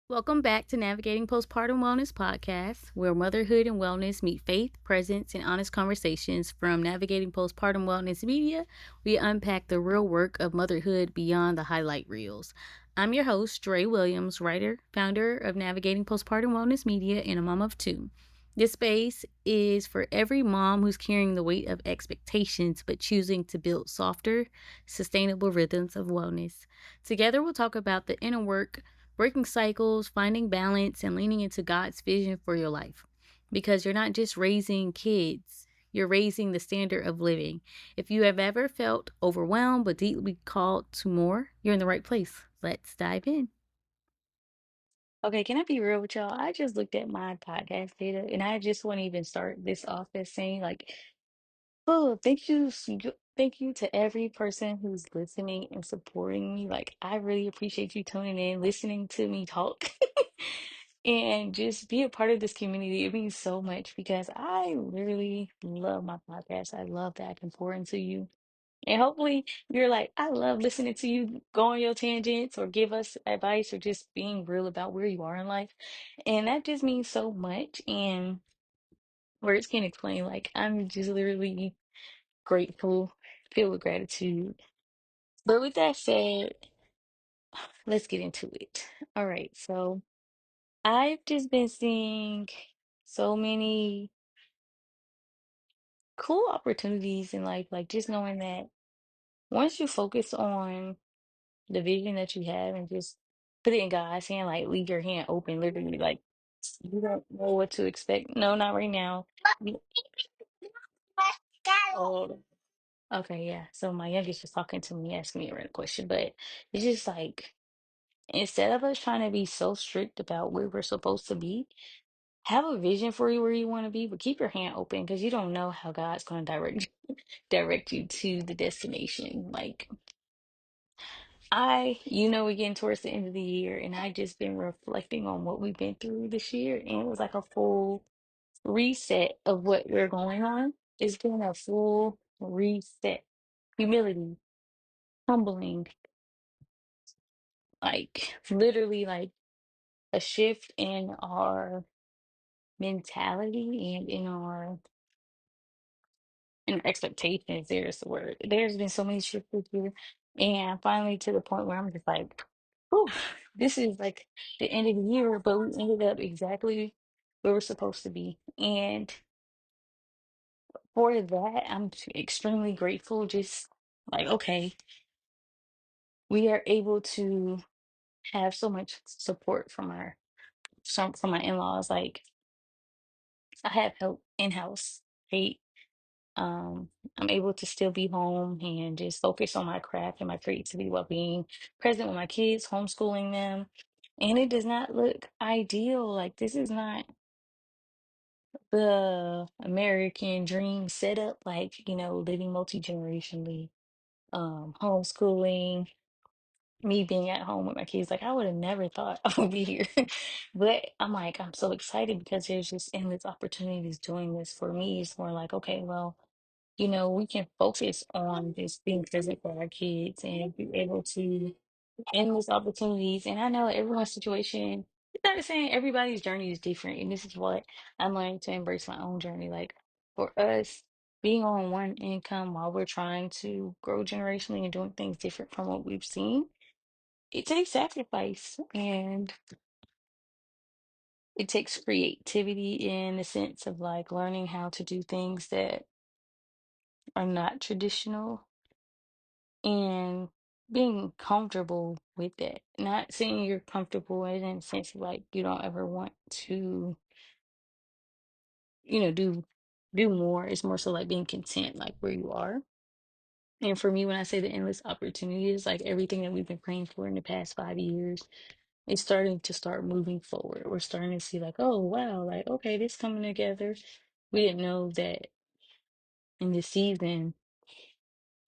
Welcome back to Navigating Postpartum Wellness podcast, where motherhood and wellness meet faith, presence, and honest conversations. From Navigating Postpartum Wellness Media, we unpack the real work of motherhood beyond the highlight reels. I'm your host, Dre Williams, writer, founder of Navigating Postpartum Wellness Media, and a mom of two. This space is for every mom who's carrying the weight of expectations but choosing to build softer, sustainable rhythms of wellness. Together, we'll talk about the inner work, breaking cycles, finding balance, and leaning into God's vision for your life. Because you're not just raising kids, you're raising the standard of living. If you have ever felt overwhelmed but deeply called to more, you're in the right place. Let's dive in. Okay, can I be real with y'all? I just looked at my podcast data and I just want to even start this off as saying, like, oh, thank you to every person who's listening and supporting me. Like, I really appreciate you tuning in, listening to me talk, and just be a part of this community. It means so much because I literally love my podcast. I love that I can pour into you. And hopefully you're like, I love listening to you go on your tangents or give us advice or just being real about where you are in life. And that just means so much. And words can't explain. Like, I'm just literally grateful, filled with gratitude. But with that said, let's get into it. All right, so I've just been seeing so many cool opportunities in life, like just knowing that once you focus on the vision that you have and just put it in God's hand, like leave your hand open, literally, like you don't know what to expect. No, not right now. You- Oh, okay, yeah. So my youngest just talking to me, asking me a random question, but it's just like instead of us trying to be so strict about where we're supposed to be, have a vision for you where you want to be, but keep your hand open because you don't know how God's going to direct you to the destination. Like we're getting towards the end of the year, and I just been reflecting on what we've been through this year, and it was like a full reset of what we're going on. It's been a full reset, humility, humbling, like literally like a shift in our mentality and in our expectations. There's the word. There's been so many shifts this year, and finally to the point where I'm just like, whew, this is like the end of the year, but we ended up exactly where we're supposed to be. And for that, I'm extremely grateful. Just like, okay, we are able to have so much support from from my in-laws. Like I have help in-house, right? Um, I'm able to still be home and just focus on my craft and my creativity while being present with my kids, homeschooling them. And it does not look ideal. Like this is not the American dream setup, like, living multi-generationally, homeschooling, me being at home with my kids. Like I would have never thought I would be here. But I'm like, I'm so excited because there's just endless opportunities doing this for me. It's more like, okay, well, we can focus on just being present for our kids and be able to endless opportunities. And I know everyone's situation, it's not saying everybody's journey is different. And this is what I'm learning to embrace my own journey. Like for us, being on one income while we're trying to grow generationally and doing things different from what we've seen, it takes sacrifice and it takes creativity in the sense of like learning how to do things that are not traditional and being comfortable with that. Not saying you're comfortable in the sense of like you don't ever want to, do more. It's more so like being content like where you are. And for me, when I say the endless opportunities, like everything that we've been praying for in the past 5 years, it's starting to start moving forward. We're starting to see like, oh wow, like okay, this coming together. We didn't know that in this season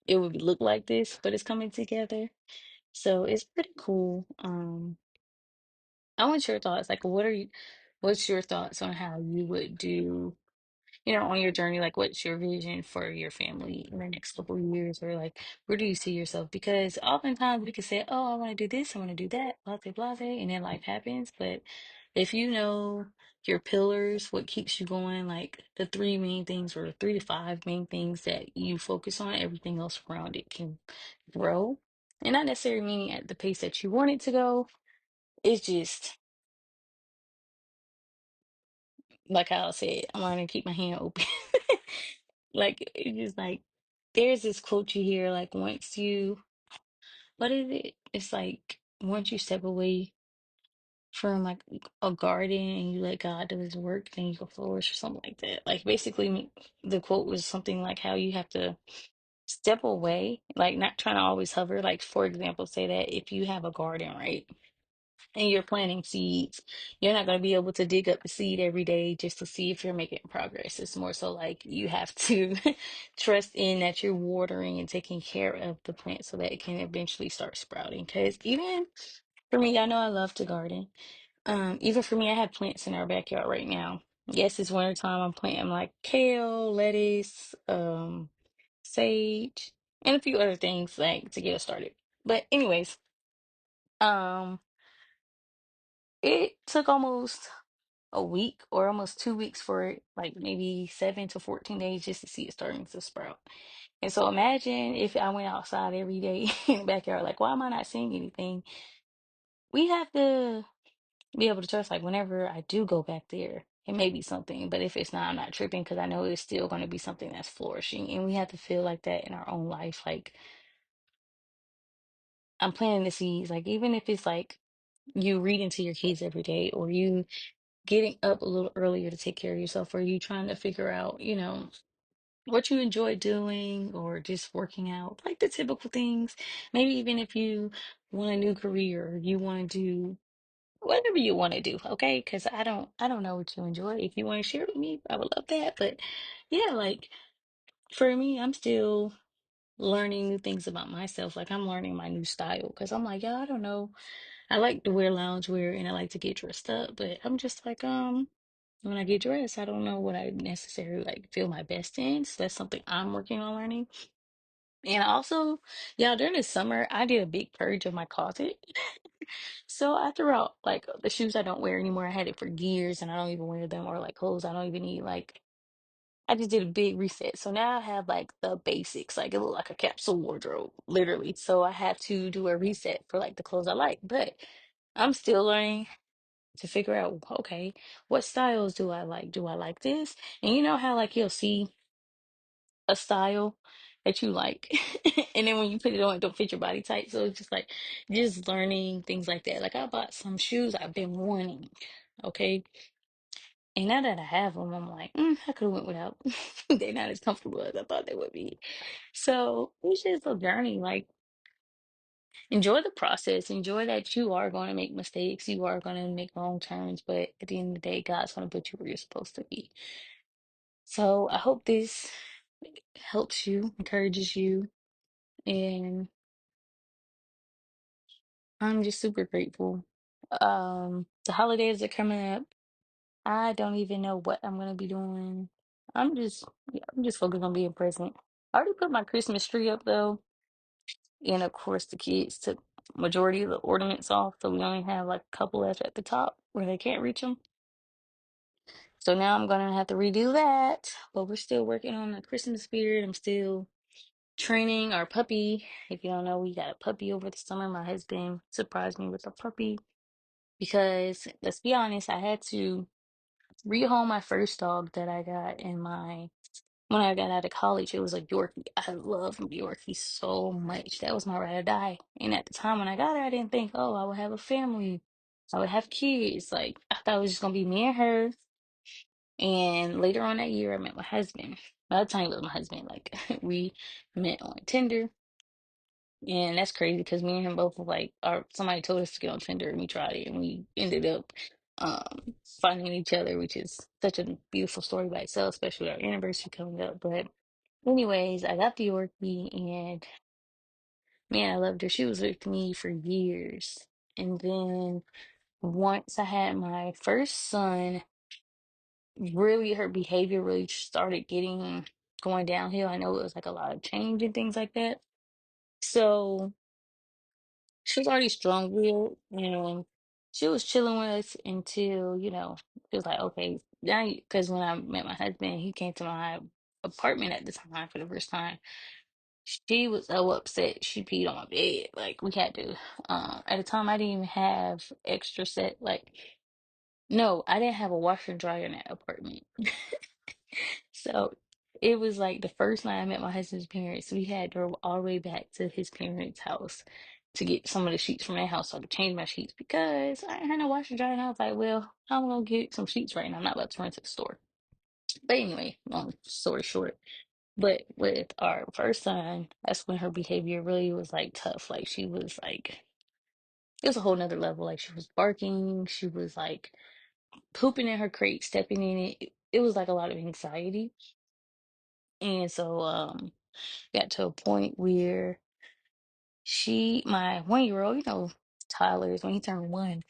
it would look like this, but it's coming together. So it's pretty cool. I want your thoughts. Like, what's your thoughts on how you would do? on your journey, like what's your vision for your family in the next couple of years, or like where do you see yourself? Because oftentimes we can say, "Oh, I want to do this, I want to do that," blase blase, and then life happens. But if you know your pillars, what keeps you going, like the three main things or three to five main things that you focus on, everything else around it can grow. And not necessarily meaning at the pace that you want it to go. It's just like I said, I'm learning to keep my hand open. Like it's just like there's this quote you hear, like once you what is it? It's like once you step away from like a garden and you let God do his work, then you can flourish or something like that. Like basically the quote was something like how you have to step away, like not trying to always hover. Like for example, say that if you have a garden, right? And you're planting seeds, you're not going to be able to dig up the seed every day just to see if you're making progress. It's more so like you have to trust in that you're watering and taking care of the plant so that it can eventually start sprouting. Because even for me, I know I love to garden. Even for me, I have plants in our backyard right now. Yes, it's winter time. I'm planting like kale, lettuce, sage, and a few other things like to get us started. But anyways, um. It took almost a week or almost 2 weeks for it, like maybe 7 to 14 days just to see it starting to sprout. And so imagine if I went outside every day in the backyard, like, why am I not seeing anything? We have to be able to trust, like, whenever I do go back there, it may be something, but if it's not, I'm not tripping because I know it's still going to be something that's flourishing. And we have to feel like that in our own life. Like, I'm planting the seeds, like, even if it's like you reading to your kids every day or you getting up a little earlier to take care of yourself, or you trying to figure out, what you enjoy doing, or just working out, like the typical things. Maybe even if you want a new career, or you want to do whatever you want to do, okay? Because I don't know what you enjoy. If you want to share with me, I would love that. But yeah, like for me, I'm still learning new things about myself. Like I'm learning my new style because I'm like, yeah, I don't know. I like to wear loungewear and I like to get dressed up, but I'm just like, when I get dressed, I don't know what I necessarily like feel my best in. So that's something I'm working on learning. And also, yeah, during the summer, I did a big purge of my closet. So I threw out like the shoes I don't wear anymore. I had it for years and I don't even wear them, or like clothes I don't even need. Like I just did a big reset. So now I have like the basics, like it looked like a capsule wardrobe, literally. So I have to do a reset for like the clothes I like. But I'm still learning to figure out, okay, what styles do I like? Do I like this? And you know how like you'll see a style that you like, and then when you put it on, it don't fit your body type. So it's just like just learning things like that. Like I bought some shoes I've been wanting, okay, and now that I have them, I'm like, I could have went without. They're not as comfortable as I thought they would be. So it's just a journey. Like enjoy the process. Enjoy that you are going to make mistakes. You are going to make wrong turns, but at the end of the day, God's going to put you where you're supposed to be. So I hope this helps you, encourages you, and I'm just super grateful. The holidays are coming up. I don't even know what I'm gonna be doing. I'm just focused on being present. I already put my Christmas tree up though, and of course the kids took majority of the ornaments off, so we only have like a couple left at the top where they can't reach them. So now I'm gonna have to redo that, but we're still working on the Christmas spirit. I'm still training our puppy. If you don't know, we got a puppy over the summer. My husband surprised me with a puppy because let's be honest, I had to rehome my first dog that I got in my when I got out of college. It was a Yorkie. I love Yorkie so much. That was my ride or die. And at the time when I got her, I didn't think, oh, I would have a family. I would have kids. Like I thought it was just gonna be me and her. And later on that year, I met my husband. By the time it was my husband, like we met on Tinder. And that's crazy because me and him both were like, or somebody told us to get on Tinder and we tried it and we ended up finding each other, which is such a beautiful story by itself, especially with our anniversary coming up. But anyways, I got the Yorkie and man, I loved her. She was with me for years. And then once I had my first son, really her behavior really started getting going downhill. I know it was like a lot of change and things like that. So she was already strong-willed, and she was chilling with us until, she was like, okay, now, because when I met my husband, he came to my apartment at the time for the first time. She was so upset she peed on my bed. Like we had to. At the time, I didn't even have extra set. Like no, I didn't have a washer and dryer in that apartment. So it was like the first night I met my husband's parents, we had drove all the way back to his parents' house to get some of the sheets from their house so I could change my sheets because I didn't have no washer and dryer. And I was like, well, I'm gonna get some sheets right now. I'm not about to run to the store. But anyway, long story short. But with our first son, that's when her behavior really was like tough. Like she was like it was a whole nother level. Like she was barking, she was like pooping in her crate, stepping in it. It was like a lot of anxiety. And so got to a point where my 1 year old, Tyler's when he turned one,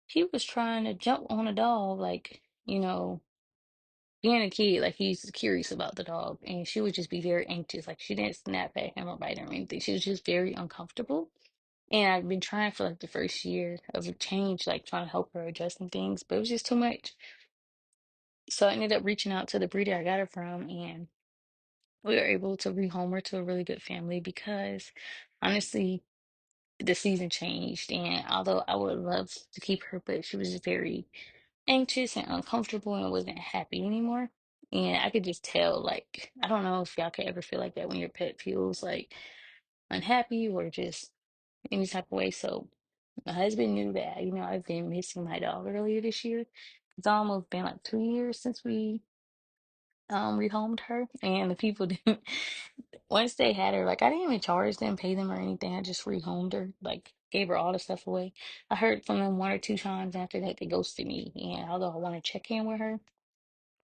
he was trying to jump on a dog, like, being a kid, like he's curious about the dog. And she would just be very anxious. Like she didn't snap at him or bite him or anything. She was just very uncomfortable. And I've been trying for like the first year of a change, like trying to help her adjusting things, but it was just too much. So I ended up reaching out to the breeder I got her from, and we were able to rehome her to a really good family because honestly, the season changed. And although I would love to keep her, but she was just very anxious and uncomfortable and wasn't happy anymore. And I could just tell, like, I don't know if y'all could ever feel like that when your pet feels like unhappy or just any type of way. So my husband knew that, I've been missing my dog earlier this year. It's almost been like 2 years since we rehomed her. And the people didn't once they had her, like I didn't even charge them, pay them or anything. I just rehomed her, like gave her all the stuff away. I heard from them one or two times after that they ghosted me. And although I want to check in with her,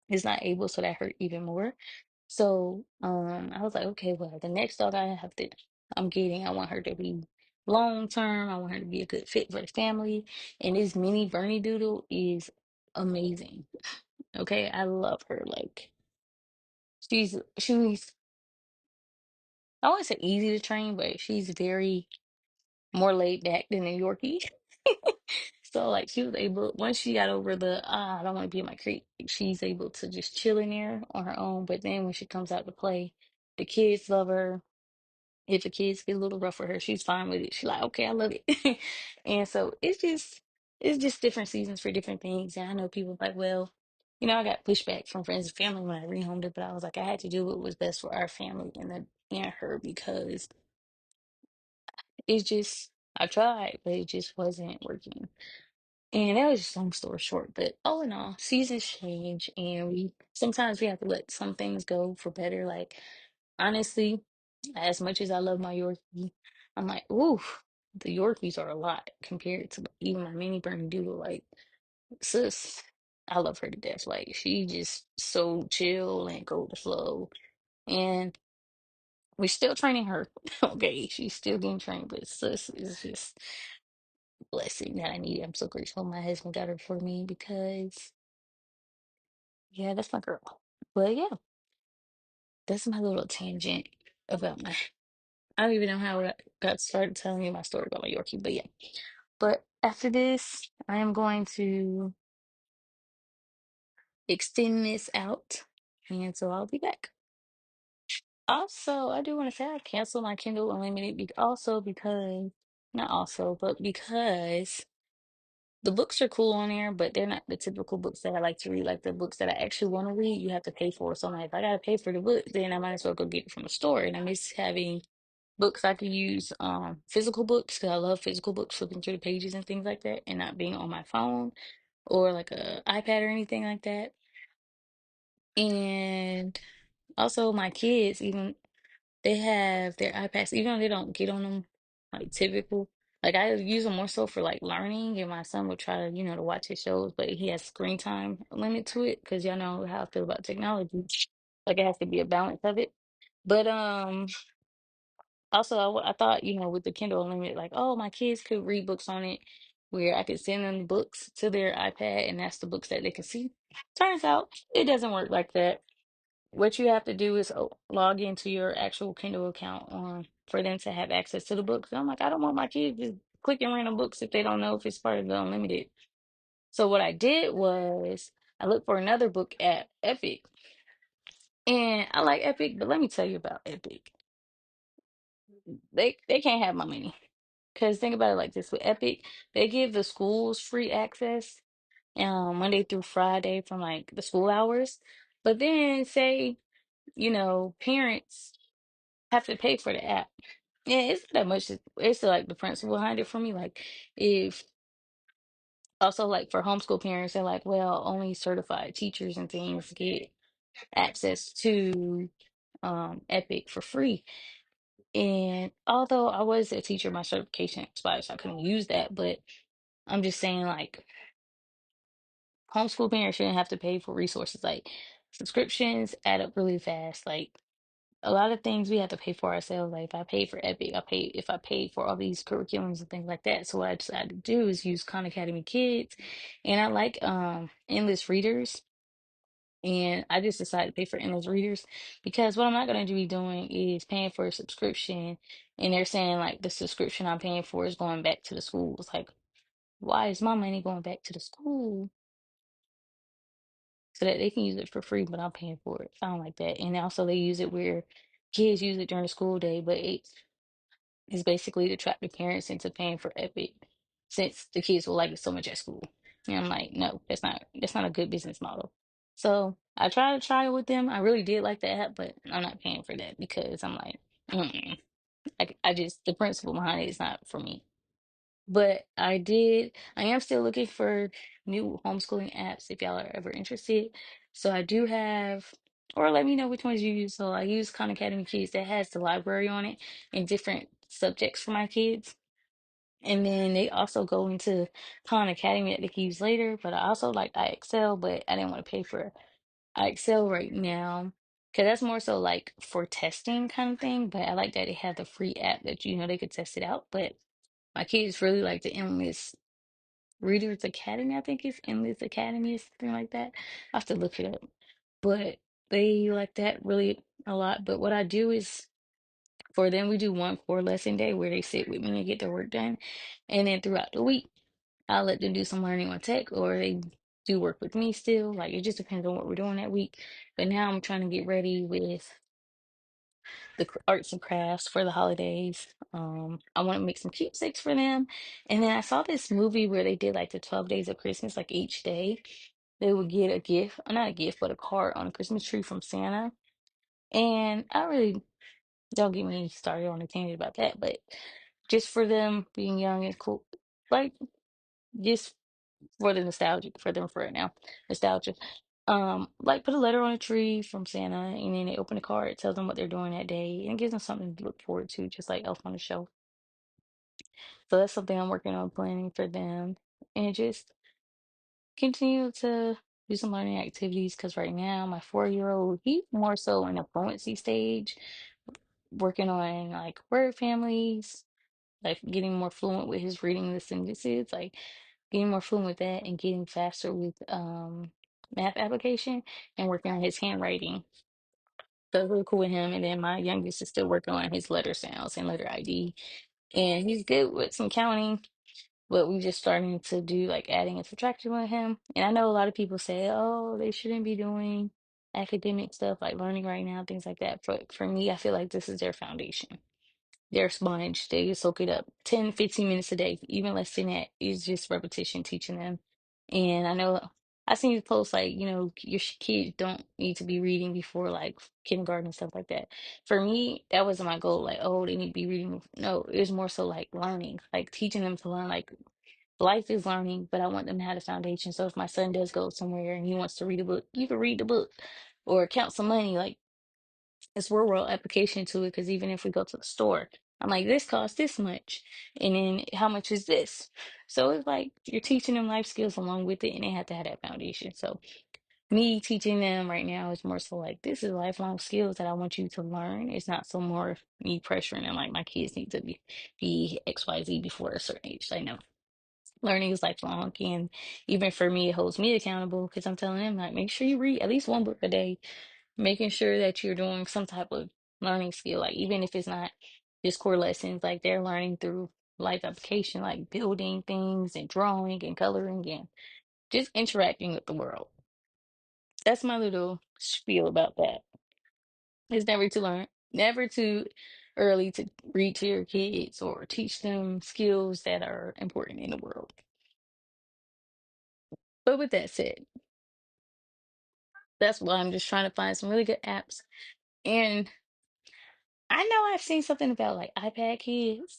it's not able, so that hurt even more. So I was like, okay, well, the next dog I'm getting, I want her to be long term. I want her to be a good fit for the family. And this mini Bernie Doodle is amazing. Okay, I love her. Like she's I wouldn't say easy to train, but she's very more laid back than a Yorkie. So like she was able once she got over the I don't want to be in my crate, she's able to just chill in there on her own. But then when she comes out to play, the kids love her. If the kids get a little rough with her, she's fine with it. She's like, okay, I love it. And so it's just different seasons for different things. And I know people like, well, I got pushback from friends and family when I rehomed her, but I was like, I had to do what was best for our family and her because it's just I tried, but it just wasn't working. And that was just long story short. But all in all, seasons change, and we sometimes we have to let some things go for better. Like honestly, as much as I love my Yorkie, I'm like, ooh, the Yorkies are a lot compared to even my mini Bernie Doodle. Like sis, I love her to death. Like she just so chill and go with the flow, and we're still training her. Okay, she's still getting trained, but sis is just blessing that I need. I'm so grateful my husband got her for me because, yeah, that's my girl. But yeah, that's my little tangent about my. I don't even know how I got started telling you my story about my Yorkie, but yeah. But after this, I am going to extend this out, and so I'll be back. Also, I do want to say I canceled my Kindle Unlimited also because, not also, but because the books are cool on there, but they're not the typical books that I like to read. Like the books that I actually want to read, you have to pay for. So I'm like, if I gotta pay for the book, then I might as well go get it from the store. And I miss having books I can use, physical books because I love physical books, flipping through the pages and things like that, and not being on my phone or like a iPad or anything like that. And also my kids, even they have their iPads, even though they don't get on them like typical. Like I use them more so for like learning, and my son would try to, to watch his shows, but he has screen time limit to it because y'all know how I feel about technology. Like it has to be a balance of it. But also I thought, with the Kindle Unlimited, like, oh, my kids could read books on it, where I could send them books to their iPad, and that's the books that they can see. Turns out it doesn't work like that. What you have to do is log into your actual Kindle account for them to have access to the books. And I'm like, I don't want my kids just clicking random books if they don't know if it's part of the unlimited. So what I did was I looked for another book at Epic. And I like Epic, but let me tell you about Epic. They can't have my money. Because think about it like this with Epic, they give the schools free access Monday through Friday from like the school hours. But then say, parents have to pay for the app. Yeah, it's not that much. It's like the principle behind it for me. Like if also like for homeschool parents, they're like, well, only certified teachers and things get access to Epic for free. And although I was a teacher, my certification expired, so I couldn't use that. But I'm just saying, like, homeschool parents shouldn't have to pay for resources. Like, subscriptions add up really fast. Like, a lot of things we have to pay for ourselves. Like, if I paid for Epic, if I paid for all these curriculums and things like that. So what I decided to do is use Khan Academy Kids, and I like endless readers. And I just decided to pay for endless readers because what I'm not going to be doing is paying for a subscription. And they're saying like the subscription I'm paying for is going back to the schools. Like, why is my money going back to the school so that they can use it for free, but I'm paying for it? I don't like that. And also they use it where kids use it during the school day, but it's basically to trap the parents into paying for Epic since the kids will like it so much at school. And I'm like, no, that's not a good business model. So I tried to try it with them. I really did like the app, but I'm not paying for that because I'm like, mm-mm. I just the principle behind it is not for me. But I am still looking for new homeschooling apps if y'all are ever interested. So I do have, or let me know which ones you use. So I use Khan Academy Kids that has the library on it and different subjects for my kids. And then they also go into Khan Academy that they can use later. But I also like IXL, but I didn't want to pay for IXL right now. Cause that's more so like for testing kind of thing. But I like that they have the free app that they could test it out. But my kids really like the Endless Readers Academy, I think it's Endless Academy or something like that. I have to look it up. But they like that really a lot. But what I do is for them, we do one core lesson day where they sit with me and get their work done. And then throughout the week, I'll let them do some learning on tech or they do work with me still. Like it just depends on what we're doing that week. But now I'm trying to get ready with the arts and crafts for the holidays. I want to make some keepsakes for them. And then I saw this movie where they did like the 12 days of Christmas, like each day they would get a gift, not a gift, but a card on a Christmas tree from Santa. And I really don't get me started on a tangent about that, but just for them being young and cool, like just for the nostalgic for them for right now, nostalgia. Like put a letter on a tree from Santa, and then they open the card, it tells them what they're doing that day, and it gives them something to look forward to, just like Elf on the Shelf. So that's something I'm working on planning for them, and just continue to do some learning activities. Because right now, my 4-year-old, he's more so in a fluency stage, working on like word families, like getting more fluent with his reading the sentences, like getting more fluent with that and getting faster with math application and working on his handwriting. So it's really cool with him. And then my youngest is still working on his letter sounds and letter ID. And he's good with some counting, but we just starting to do like adding and subtracting with him. And I know a lot of people say, oh, they shouldn't be doing academic stuff like learning right now, things like that. But for me, I feel like this is their foundation. They're a sponge. They soak it up 10, 15 minutes a day, even less than that. It's just repetition teaching them. And I know I seen you post like, your kids don't need to be reading before like kindergarten and stuff like that. For me, that wasn't my goal. Like, oh, they need to be reading. No, it was more so like learning, like teaching them to learn. Like life is learning, but I want them to have a foundation. So if my son does go somewhere and he wants to read a book, you can read the book or count some money. Like it's real world application to it because even if we go to the store, I'm like, this costs this much. And then how much is this? So it's like you're teaching them life skills along with it, and they have to have that foundation. So me teaching them right now is more so like this is lifelong skills that I want you to learn. It's not so more me pressuring them like my kids need to be XYZ before a certain age. I know. Learning is lifelong, and even for me, it holds me accountable because I'm telling them like, make sure you read at least one book a day, making sure that you're doing some type of learning skill, like even if it's not just core lessons, like they're learning through life application, like building things and drawing and coloring and just interacting with the world. That's my little spiel about that. It's never too early to read to your kids or teach them skills that are important in the world. But with that said, that's why I'm just trying to find some really good apps. And I know I've seen something about like iPad kids,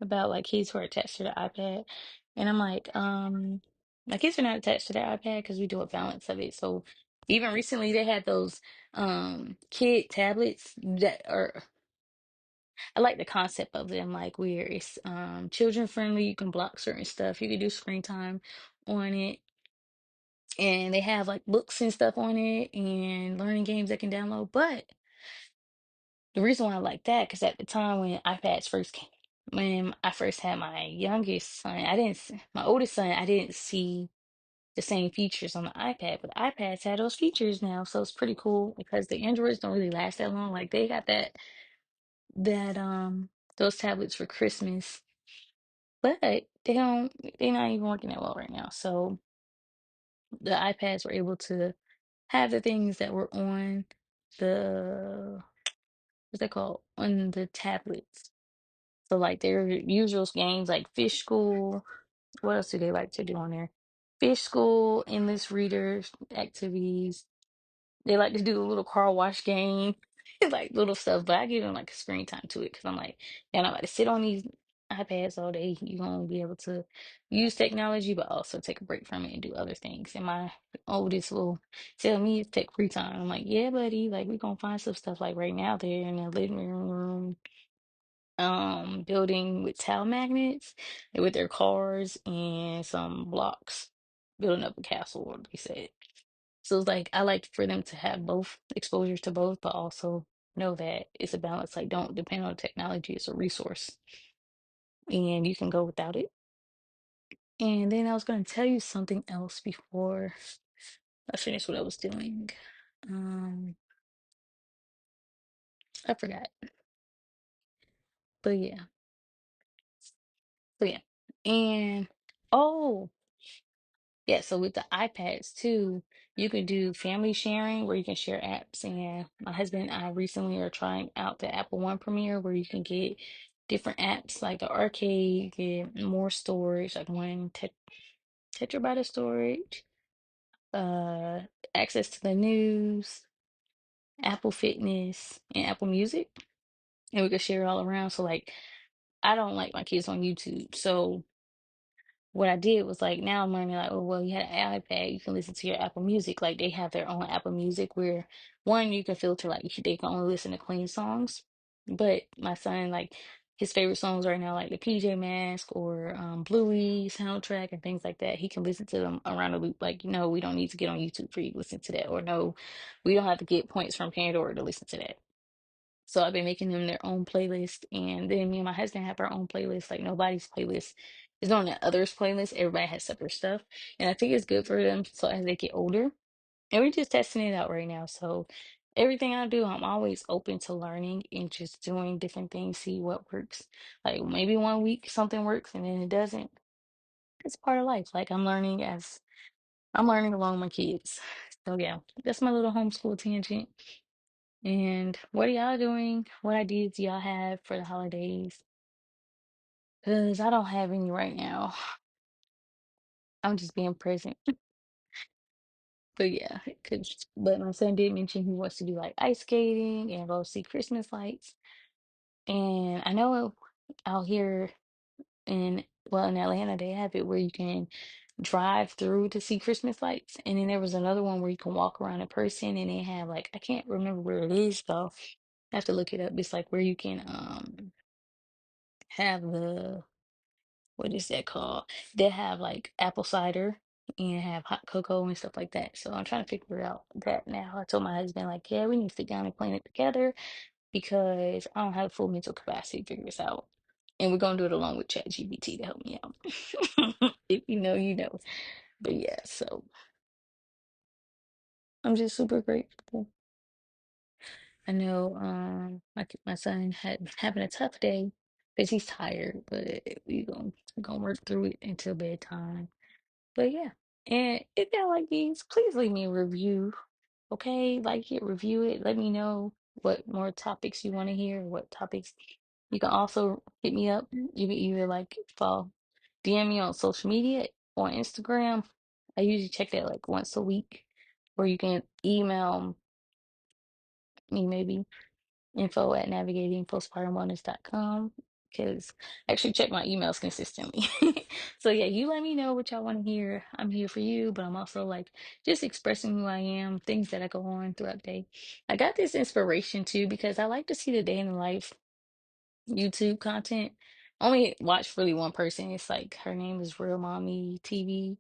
about like kids who are attached to the iPad. And I'm like, my kids are not attached to their iPad because we do a balance of it. So even recently they had those kid tablets that are, I like the concept of them, like where it's children friendly, you can block certain stuff, you can do screen time on it. And they have like books and stuff on it and learning games that can download. But the reason why I like that, because at the time when iPads first came, when I first had my youngest son, my oldest son, I didn't see the same features on the iPad, but the iPads had those features now. So it's pretty cool because the Androids don't really last that long. Like they got that those tablets for Christmas, but they're not even working that well right now. So the iPads were able to have the things that were on the what's that called? On the tablets. So like their usual games like Fish School. What else do they like to do on there? Fish School, endless readers, activities. They like to do a little car wash game, like little stuff. But I give them like a screen time to it because I'm like, you're not about to sit on these iPads all day. You're gonna be able to use technology, but also take a break from it and do other things. And my oldest will tell me to take free time. I'm like, yeah, buddy. Like we're gonna find some stuff like right now. They're in the living room building with tile magnets and with their cars and some blocks, building up a castle, what they said. So it's like I like for them to have both exposure to both, but also know that it's a balance. Like don't depend on technology, it's a resource and you can go without it. And then I was gonna tell you something else before I finished what I was doing. Um I forgot. But yeah. But yeah. And oh, yeah, so with the iPads too, you can do family sharing where you can share apps. And my husband and I recently are trying out the Apple One Premiere where you can get different apps like the arcade, get more storage, like one terabyte of storage, uh, access to the news, Apple Fitness, and Apple Music. And we could share it all around. So like I don't like my kids on YouTube. So what I did was like now I'm learning like, oh well, you had an iPad, you can listen to your Apple Music. Like they have their own Apple Music where one you can filter like they can only listen to clean songs. But my son like his favorite songs right now like the PJ Mask or Bluey soundtrack and things like that. He can listen to them around the loop. Like, no, we don't need to get on YouTube for you to listen to that. Or no, we don't have to get points from Pandora to listen to that. So I've been making them their own playlist, and then me and my husband have our own playlist. Like nobody's playlist is on the others' playlist. Everybody has separate stuff, and I think it's good for them. So as they get older, and we're just testing it out right now. So everything I do, I'm always open to learning and just doing different things, see what works. Like maybe one week something works and then it doesn't. It's part of life. Like I'm learning along with my kids. So yeah, that's my little homeschool tangent. And what are y'all doing? What ideas do y'all have for the holidays? Because I don't have any right now. I'm just being present. But yeah, but my son did mention he wants to do like ice skating and go see Christmas lights. And I know out here in Atlanta, they have it where you can drive through to see Christmas lights. And then there was another one where you can walk around in person and they have like, I can't remember where it is though. I have to look it up. It's like where you can have the what is that called? They have like apple cider and have hot cocoa and stuff like that. So I'm trying to figure out that now. I told my husband like, yeah, we need to sit down and plan it together because I don't have full mental capacity to figure this out. And we're gonna do it along with ChatGPT to help me out. If you know, you know. But yeah, so I'm just super grateful. I know my son had having a tough day because he's tired, but we gonna work through it until bedtime. But yeah. And if y'all like these, please leave me a review. Okay, like it, review it. Let me know what more topics you want to hear, what topics. You can also hit me up. You can either like follow, DM me on social media on Instagram. I usually check that like once a week, or you can email me maybe info at navigatingpostpartumwellness.com because I actually check my emails consistently. So yeah, you let me know what y'all want to hear. I'm here for you, but I'm also like just expressing who I am, things that I go on throughout the day. I got this inspiration too because I like to see the day in the life YouTube content. I only watch really one person. It's like her name is Real Mommy TV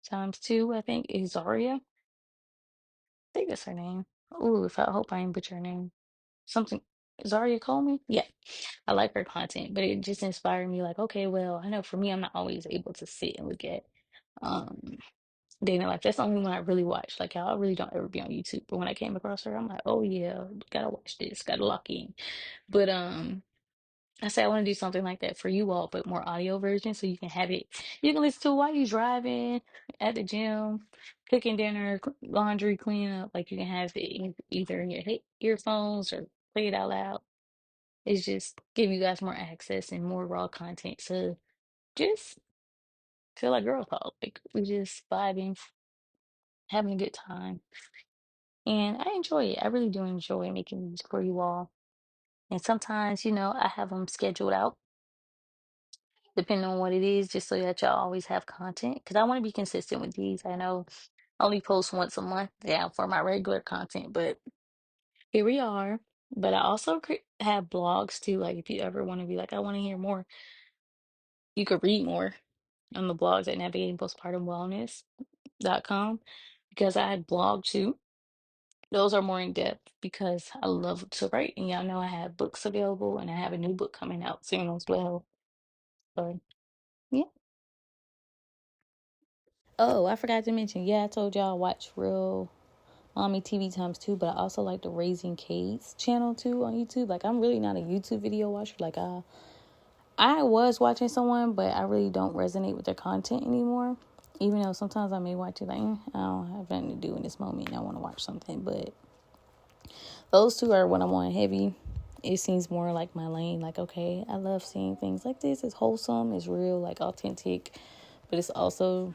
times two, I think, is Zaria. I think that's her name. Ooh, if I hope I ain't butcher her name. Something Zaria Coleman? Yeah. I like her content, but it just inspired me like, okay, well, I know for me, I'm not always able to sit and look at um dating life. That's the only one I really watch. Like I really don't ever be on YouTube. But when I came across her, I'm like, oh yeah, gotta watch this, gotta lock in. But I say I want to do something like that for you all, but more audio version so you can have it. You can listen to it while you're driving, at the gym, cooking dinner, laundry, cleaning up. Like you can have it either in your earphones or play it out loud. It's just give you guys more access and more raw content to just feel like girl talk. Like we just vibing, having a good time. And I enjoy it. I really do enjoy making these for you all. And sometimes, I have them scheduled out depending on what it is, just so that y'all always have content. Because I want to be consistent with these. I know I only post once a month now for my regular content, but here we are. But I also have blogs too. Like if you ever want to be like, I want to hear more, you could read more on the blogs at navigatingpostpartumwellness.com because I blog too. Those are more in depth because I love to write, and y'all know I have books available, and I have a new book coming out soon as well. So yeah. Oh, I forgot to mention. Yeah, I told y'all I watch Real Mommy TV times two, but I also like the Raising K's channel too on YouTube. Like I'm really not a YouTube video watcher. Like I was watching someone, but I really don't resonate with their content anymore. Even though sometimes I may watch it like, I don't have nothing to do in this moment and I want to watch something. But those two are when I'm on heavy. It seems more like my lane. Like, okay, I love seeing things like this. It's wholesome, it's real, like authentic, but it's also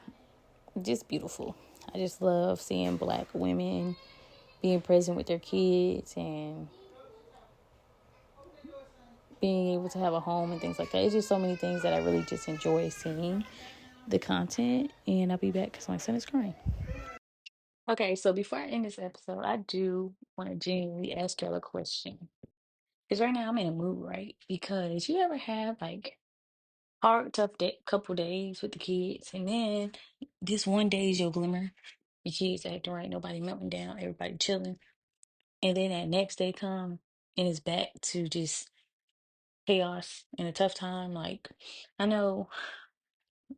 just beautiful. I just love seeing Black women being present with their kids and being able to have a home and things like that. It's just so many things that I really just enjoy seeing the content. And I'll be back because my son is crying. Okay, so before I end this episode, I do want to genuinely ask y'all a question. Because right now I'm in a mood, right? Because you ever have like hard, tough couple days with the kids, and then this one day is your glimmer. Your kids acting right, nobody melting down, everybody chilling. And then that next day come and it's back to just chaos and a tough time. Like, I know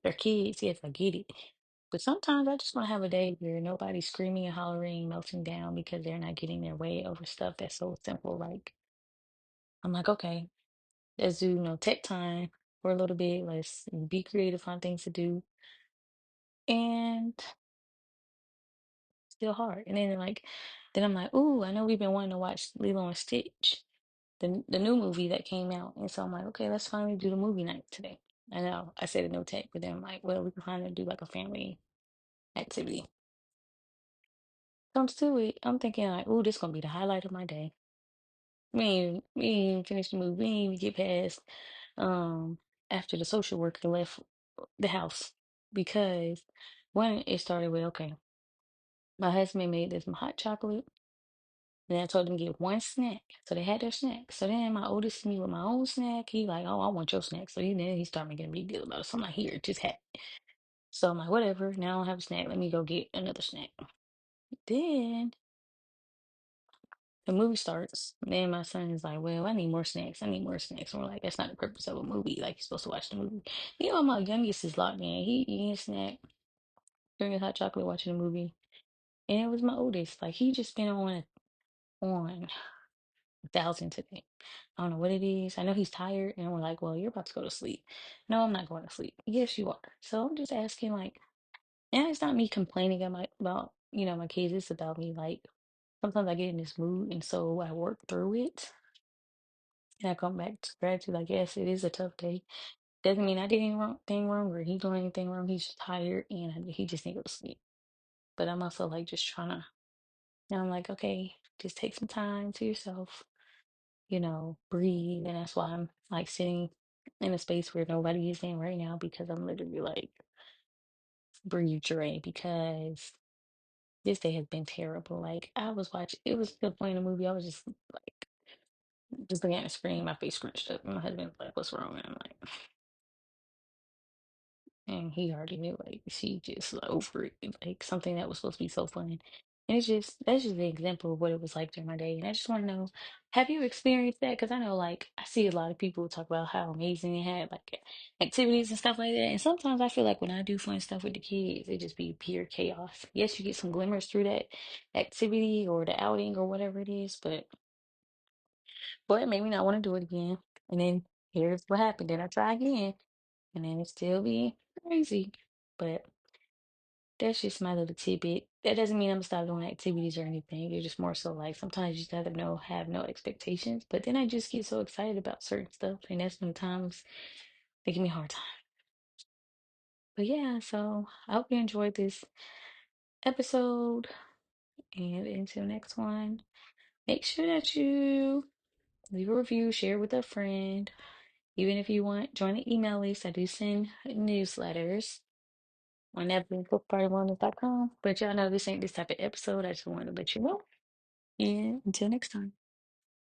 they're kids, yes, I get it. But sometimes I just want to have a day where nobody's screaming and hollering, melting down because they're not getting their way over stuff that's so simple. Like, I'm like, okay, let's do, tech time for a little bit. Let's be creative, find things to do. And still hard. And then I'm like, ooh, I know we've been wanting to watch Lilo and Stitch, the new movie that came out. And so I'm like, okay, let's finally do the movie night today. I know I said no tech, but then I'm like, well, we can kind of do like a family activity. Comes to it, I'm thinking like, ooh, this gonna be the highlight of my day. We ain't finish the movie. We ain't even get past um after the social worker left the house because one, it started with, okay, my husband made this hot chocolate. And I told them to get one snack. So they had their snack. So then my oldest me with my own snack. He like, oh, I want your snack. So he started making a big deal about it. So I'm like, here, just have it. So I'm like, whatever. Now I don't have a snack. Let me go get another snack. Then The movie starts, and then my son is like, "Well, I need more snacks. I need more snacks." And we're like, "That's not the purpose of a movie. Like, you're supposed to watch the movie." You know, my youngest is locked in. He eating a snack, drinking hot chocolate, watching a movie. And it was my oldest. Like, he just been on 1,000 today. I don't know what it is. I know he's tired, and we're like, "Well, you're about to go to sleep." No, I'm not going to sleep. Yes, you are. So I'm just asking, like, and it's not me complaining about my kids. It's about me, like, sometimes I get in this mood, and so I work through it, and I come back to gratitude. Like, yes, it is a tough day. Doesn't mean I did anything wrong or he doing anything wrong. He's just tired, and he just need to go to sleep. But I'm also like just trying to. And I'm like, okay, just take some time to yourself. Breathe. And that's why I'm like sitting in a space where nobody is in right now because I'm literally like breathe, Dre, because this day has been terrible. Like I was watching, it was still playing a movie. I was just looking at the screen, my face scrunched up. And my husband's like, "What's wrong?" And I'm like, and he already knew, like, she just over it, like something that was supposed to be so fun. And that's just an example of what it was like during my day. And I just want to know, have you experienced that? Because I know, like, I see a lot of people talk about how amazing they had, like, activities and stuff like that. And sometimes I feel like when I do fun stuff with the kids, it just be pure chaos. Yes, you get some glimmers through that activity or the outing or whatever it is, but it made me not want to do it again. And then here's what happened. Then I try again, and then it still be crazy. But that's just my little tidbit. That doesn't mean I'm gonna stop doing activities or anything. It's just more so like sometimes you just have to have no expectations. But then I just get so excited about certain stuff, and that's sometimes they give me a hard time. But yeah, so I hope you enjoyed this episode, and until next one, make sure that you leave a review, share with a friend. Even if you want, join the email list. I do send newsletters on navigatingpostpartumwellness.com. But y'all know this ain't this type of episode. I just wanted to let you know. And until next time.